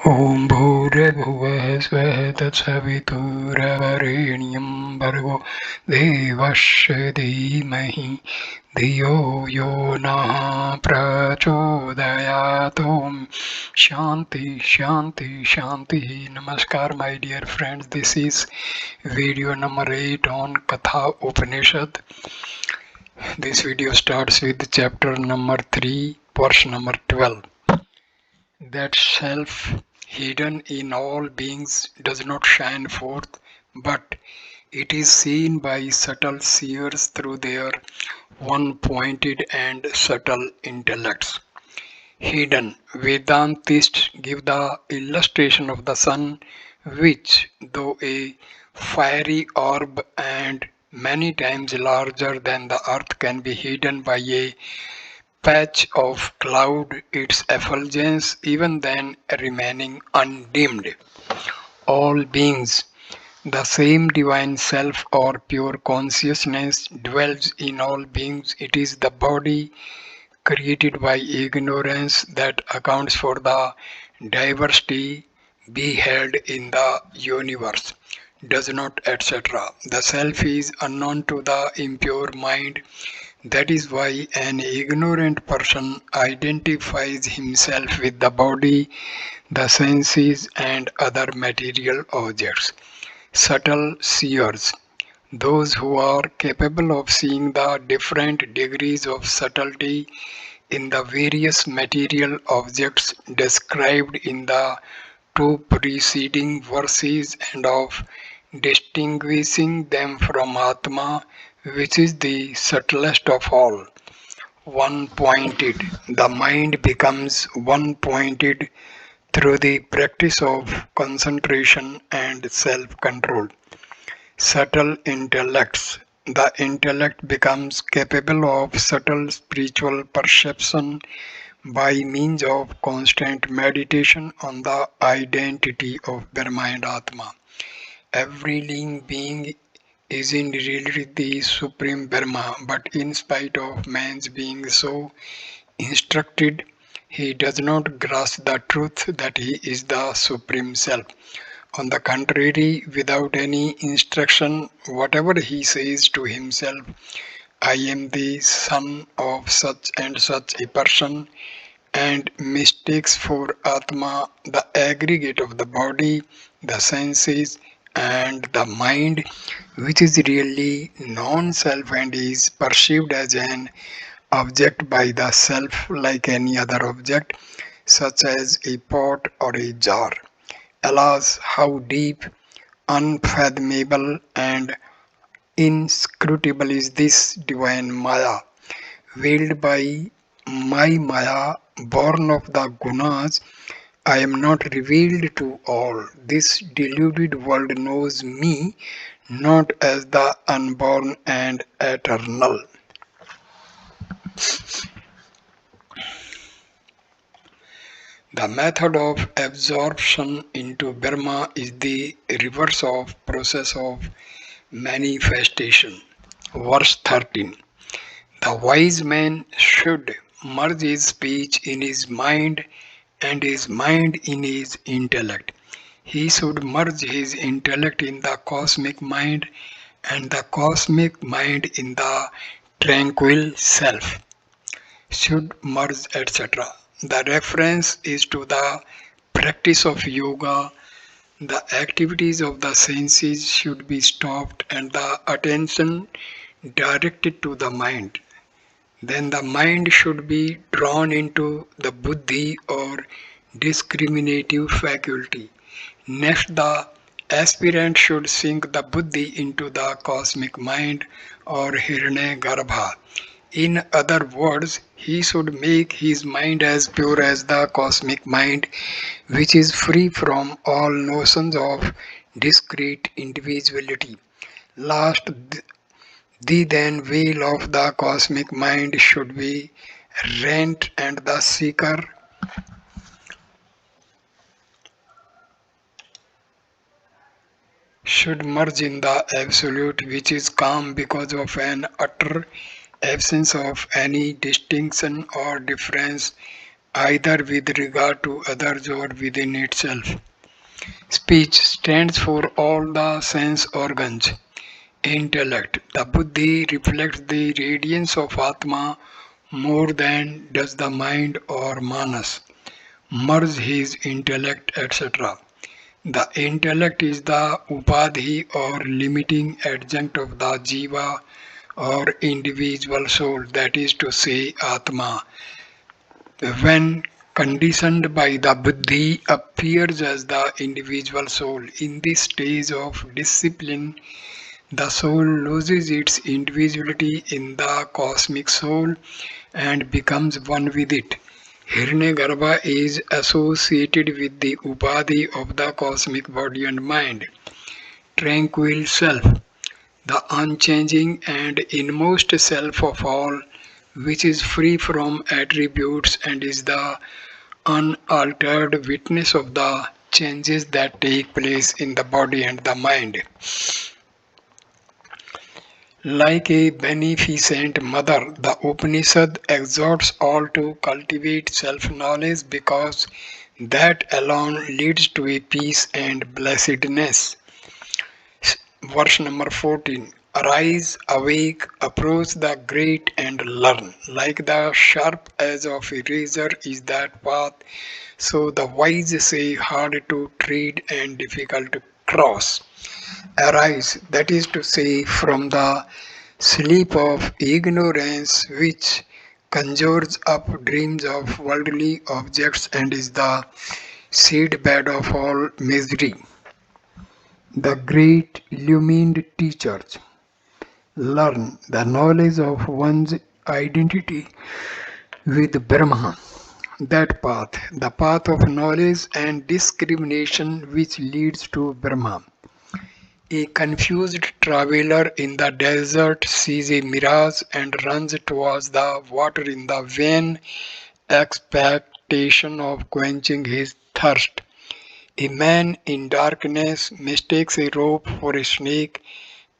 ॐ भूर्भुवः स्वः तत्सवितुर्वरेण्यं भर्गो देवस्य धीमहि धियो यो नः प्रचोदयात् ॐ शांति शांति शांति. Namaskar my dear friends, this is video number 8 on Katha Upanishad. This video starts with chapter number 3 verse number 12. That self hidden in all beings does not shine forth, but it is seen by subtle seers through their one-pointed and subtle intellects. Hidden Vedantists give the illustration of the sun, which, though a fiery orb and many times larger than the earth, can be hidden by a patch of cloud, its effulgence even then remaining undimmed. All beings, the same divine self or pure consciousness dwells in all beings. It is the body created by ignorance that accounts for the diversity beheld in the universe. Does not, etc. The self is unknown to the impure mind. That is why an ignorant person identifies himself with the body, the senses, and other material objects. Subtle seers, those who are capable of seeing the different degrees of subtlety in the various material objects described in the two preceding verses and of distinguishing them from Atma, which is the subtlest of all. One-pointed. The mind becomes one-pointed through the practice of concentration and self-control. Subtle intellects. The intellect becomes capable of subtle spiritual perception by means of constant meditation on the identity of Brahma and Atma. Every living being is in reality the Supreme Brahma, but in spite of man's being so instructed, he does not grasp the truth that he is the Supreme Self. On the contrary, without any instruction, whatever he says to himself, I am the son of such and such a person, and mistakes for Atma the aggregate of the body, the senses, and the mind, which is really non-self and is perceived as an object by the self like any other object, such as a pot or a jar. Alas, how deep, unfathomable, and inscrutable is this divine Maya, veiled by my Maya, born of the gunas. I am not revealed to all. This deluded world knows me not as the unborn and eternal. The method of absorption into Brahma is the reverse of process of manifestation. Verse 13. The wise man should merge his speech in his mind and his mind in his intellect. He should merge his intellect in the cosmic mind and the cosmic mind in the tranquil self. Should merge, etc. The reference is to the practice of yoga. The activities of the senses should be stopped and the attention directed to the mind. Then the mind should be drawn into the buddhi or discriminative faculty. Next, the aspirant should sink the buddhi into the cosmic mind or Hiranyagarbha. In other words, he should make his mind as pure as the cosmic mind, which is free from all notions of discrete individuality. Last, the then veil of the cosmic mind should be rent and the seeker should merge in the absolute, which is calm because of an utter absence of any distinction or difference either with regard to others or within itself. Speech stands for all the sense organs. Intellect. The buddhi reflects the radiance of Atma more than does the mind or manas. Merge his intellect, etc. The intellect is the upadhi or limiting adjunct of the jiva or individual soul, that is to say, Atma. When conditioned by the buddhi, appears as the individual soul. In this stage of discipline, the soul loses its individuality in the cosmic soul and becomes one with it. Hiranyagarbha is associated with the upadhi of the cosmic body and mind. Tranquil self, the unchanging and inmost self of all, which is free from attributes and is the unaltered witness of the changes that take place in the body and the mind. Like a beneficent mother, the Upanishad exhorts all to cultivate self-knowledge because that alone leads to a peace and blessedness. Verse number 14. Arise, awake, approach the great and learn. Like the sharp edge of a razor is that path, so the wise say hard to tread and difficult to cross. Arise, that is to say, from the sleep of ignorance which conjures up dreams of worldly objects and is the seedbed of all misery. The great illumined teachers learn the knowledge of one's identity with Brahma. That path, the path of knowledge and discrimination which leads to Brahma. A confused traveler in the desert sees a mirage and runs towards the water in the vain expectation of quenching his thirst. A man in darkness mistakes a rope for a snake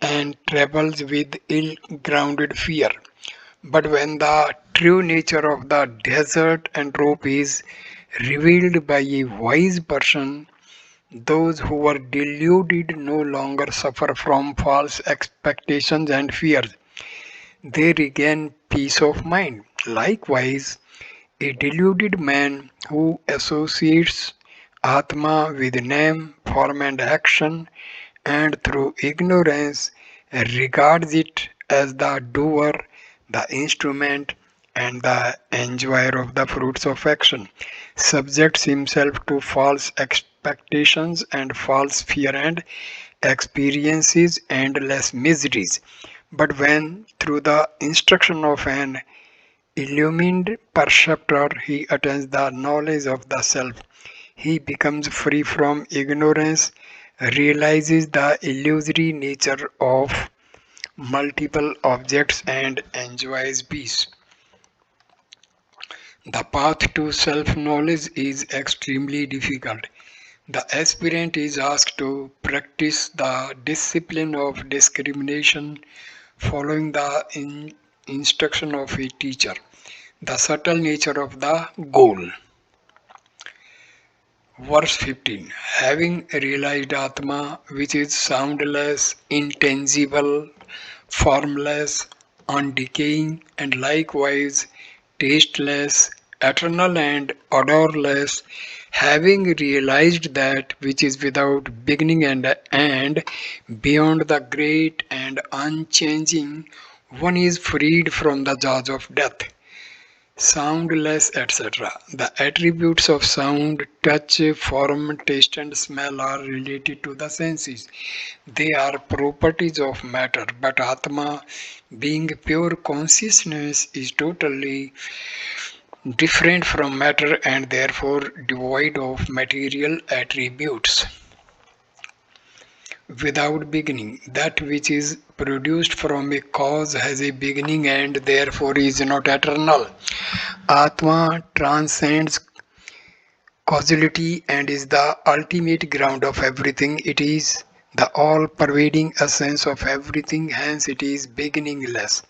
and travels with ill-grounded fear. But when the true nature of the desert and rope is revealed by a wise person, those who were deluded no longer suffer from false expectations and fears. They regain peace of mind. Likewise, a deluded man who associates Atma with name, form, and action, and through ignorance regards it as the doer, the instrument, and the enjoyer of the fruits of action, subjects himself to false expectations and false fear and experiences endless miseries. But when, through the instruction of an illumined perceptor, he attains the knowledge of the self, he becomes free from ignorance, realizes the illusory nature of multiple objects, and enjoys peace. The path to self knowledge is extremely difficult. The aspirant is asked to practice the discipline of discrimination following the instruction of a teacher. The subtle nature of the goal. Verse 15. Having realized Atma, which is soundless, intangible, formless, undecaying, and likewise tasteless, eternal, and odorless, having realized that which is without beginning and end, beyond the great and unchanging, one is freed from the jaws of death. Soundless, etc. The attributes of sound, touch, form, taste, and smell are related to the senses. They are properties of matter, but Atma, being pure consciousness, is totally different from matter and therefore devoid of material attributes. Without beginning, that which is produced from a cause has a beginning and therefore is not eternal. Atma transcends causality and is the ultimate ground of everything. It is the all-pervading essence of everything, hence it is beginningless.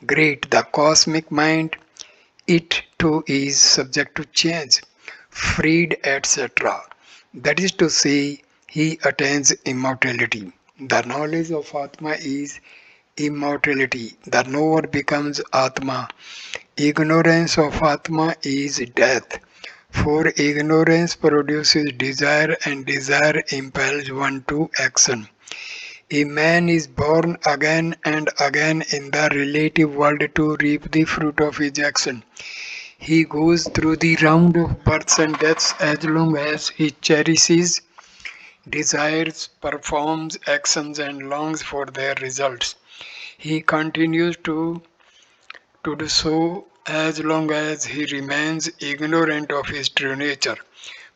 Great, the cosmic mind It too is subject to change, freed, etc. That is to say, he attains immortality. The knowledge of Atma is immortality. The knower becomes Atma. Ignorance of Atma is death. For ignorance produces desire and desire impels one to action. A man is born again and again in the relative world to reap the fruit of his action. He goes through the round of births and deaths as long as he cherishes, desires, performs actions, and longs for their results. He continues to do so as long as he remains ignorant of his true nature.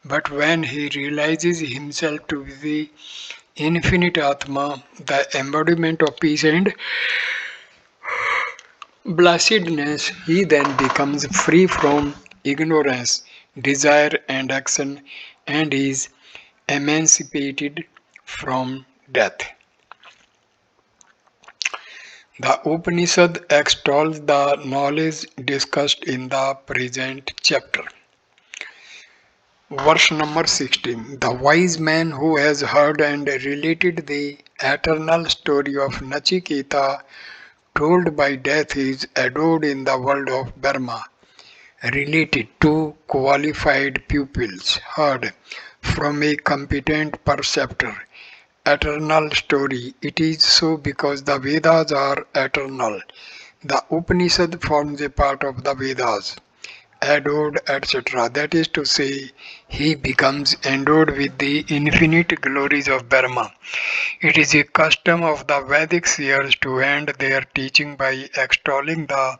But when he realizes himself to be the infinite Atma, the embodiment of peace and blessedness, he then becomes free from ignorance, desire, and action, and is emancipated from death. The Upanishad extols the knowledge discussed in the present chapter. Verse number 16. The wise man who has heard and related the eternal story of Nachiketa told by death is adored in the world of Burma. Related to qualified pupils, heard from a competent perceptor. Eternal story. It is so because the Vedas are eternal. The Upanishad forms a part of the Vedas. Adored, etc. That is to say, he becomes endowed with the infinite glories of Brahma. It is a custom of the Vedic seers to end their teaching by extolling the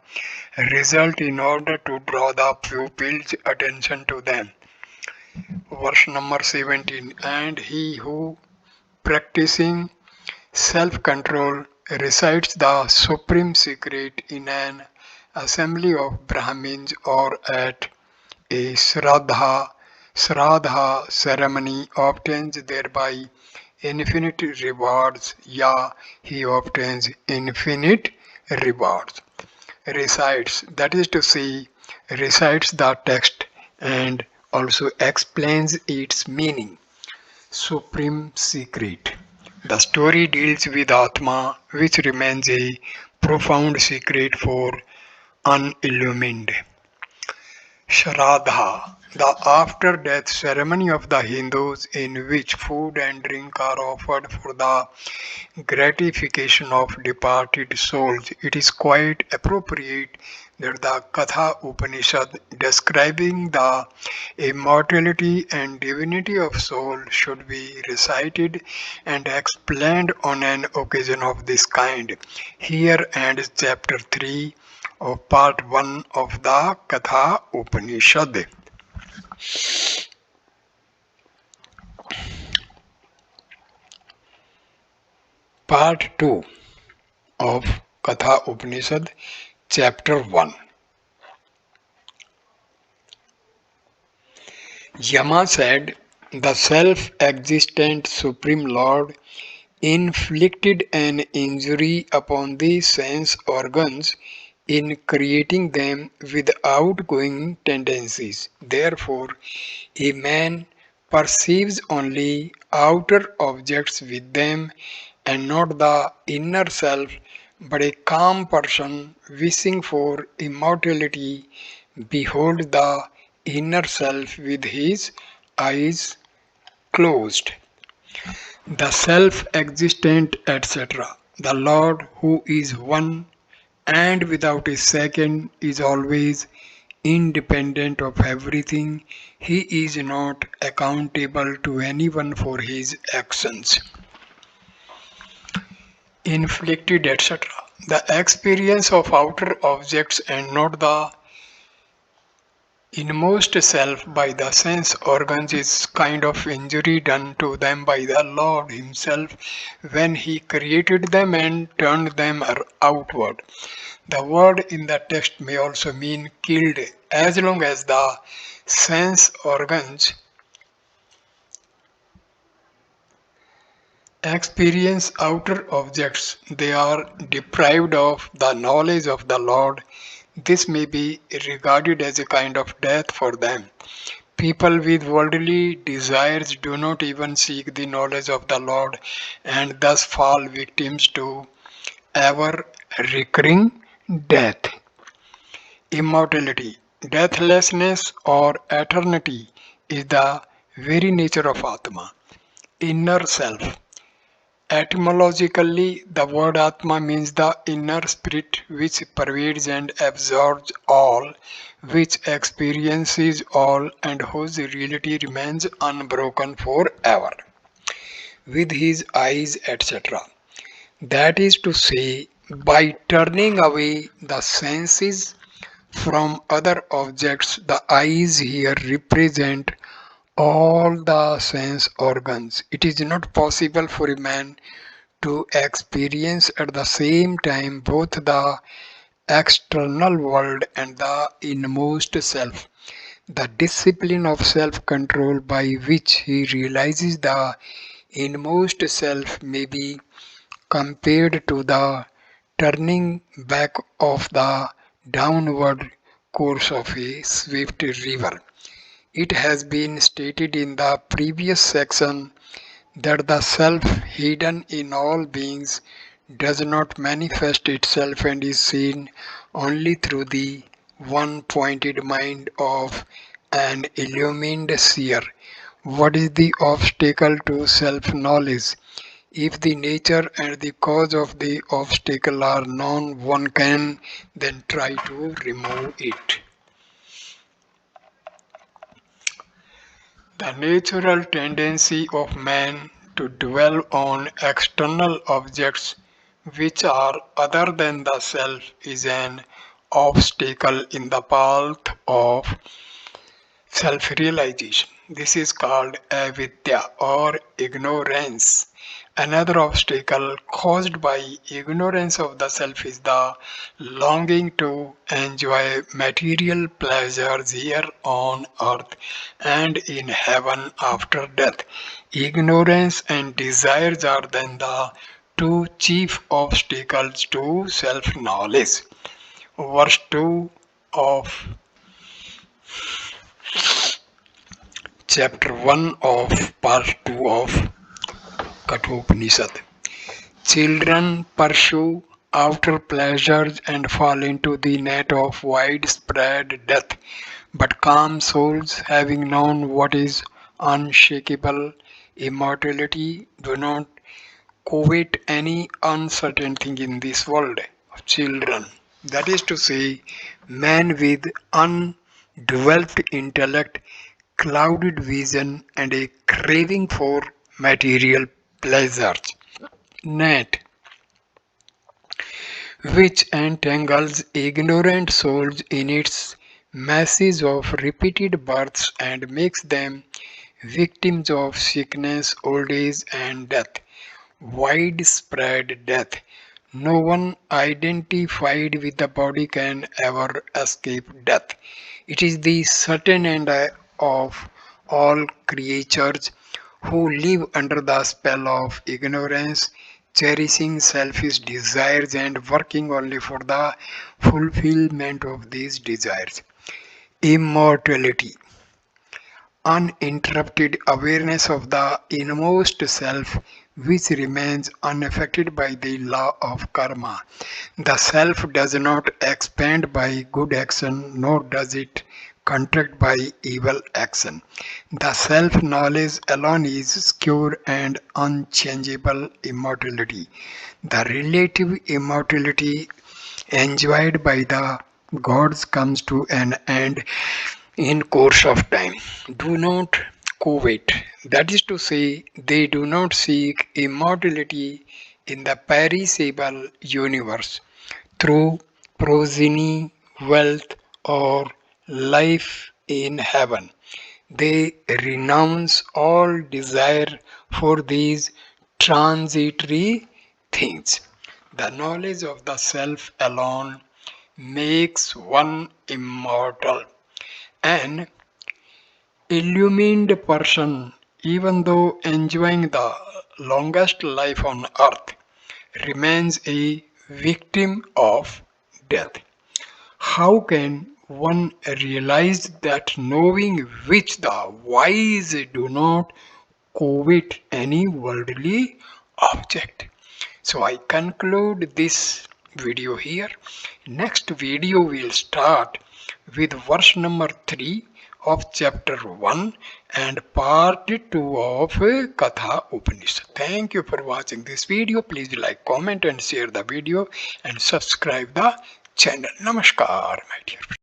result in order to draw the pupil's attention to them. Verse number 17. And he who, practicing self-control, recites the supreme secret in an assembly of Brahmins or at a Shraddha ceremony obtains thereby infinite rewards. Yeah, he obtains infinite rewards. Recites, that is to say, recites the text and also explains its meaning. Supreme secret. The story deals with Atma, which remains a profound secret for unillumined. Shraddha, the after-death ceremony of the Hindus in which food and drink are offered for the gratification of departed souls. It is quite appropriate that the Katha Upanishad describing the immortality and divinity of soul should be recited and explained on an occasion of this kind. Here ends chapter 3 of part 1 of the Katha Upanishad. Part 2 of Katha Upanishad, chapter 1. Yama said, the self-existent Supreme Lord inflicted an injury upon the sense organs in creating them with outgoing tendencies. Therefore, a man perceives only outer objects with them and not the inner self, but a calm person wishing for immortality beholds the inner self with his eyes closed. The self-existent, etc. The Lord who is one and without a second is always independent of everything. He is not accountable to anyone for his actions. Inflicted, etc. The experience of outer objects and not the inmost self by the sense organs is kind of injury done to them by the Lord himself when he created them and turned them outward. The word in the text may also mean killed as long as the sense organs experience outer objects, they are deprived of the knowledge of the Lord. This may be regarded as a kind of death for them. People with worldly desires do not even seek the knowledge of the Lord and thus fall victims to ever recurring death. Immortality, deathlessness, or eternity is the very nature of Atma, inner self. Etymologically, the word Atma means the inner spirit which pervades and absorbs all, which experiences all, and whose reality remains unbroken forever, with his eyes, etc. That is to say, by turning away the senses from other objects, the eyes here represent all the sense organs. It is not possible for a man to experience at the same time both the external world and the inmost self. The discipline of self control by which he realizes the inmost self may be compared to the turning back of the downward course of a swift river. It has been stated in the previous section that the self hidden in all beings does not manifest itself and is seen only through the one pointed mind of an illumined seer. What is the obstacle to self knowledge? If the nature and the cause of the obstacle are known, one can then try to remove it. The natural tendency of man to dwell on external objects which are other than the self is an obstacle in the path of self-realization. This is called avidya or ignorance. Another obstacle caused by ignorance of the self is the longing to enjoy material pleasures here on earth and in heaven after death. Ignorance and desires are then the two chief obstacles to self knowledge. Verse 2 of chapter 1 of part 2 of Katha Upanishad. Children pursue outer pleasures and fall into the net of widespread death, but calm souls, having known what is unshakable immortality, do not covet any uncertain thing in this world. Children, that is to say, men with undeveloped intellect, clouded vision, and a craving for material pleasures. Net, which entangles ignorant souls in its masses of repeated births and makes them victims of sickness, old age, and death. Widespread death. No one identified with the body can ever escape death. It is the certain end of all creatures who live under the spell of ignorance, cherishing selfish desires and working only for the fulfillment of these desires. Immortality, uninterrupted awareness of the inmost self which remains unaffected by the law of karma. The self does not expand by good action, nor does it contract by evil action. The self knowledge alone is secure and unchangeable immortality. The relative immortality enjoyed by the gods comes to an end in course of time. Do not covet, that is to say, they do not seek immortality in the perishable universe through progeny, wealth, or life in heaven. They renounce all desire for these transitory things. The knowledge of the self alone makes one immortal. An illumined person, even though enjoying the longest life on earth, remains a victim of death. How can one realize that knowing which the wise do not covet any worldly object? So I conclude this video here. Next video will start with verse number 3 of chapter 1 and part 2 of Katha Upanishad. Thank you for watching this video. Please like, comment and share the video and subscribe the channel. Namaskar, my dear friends.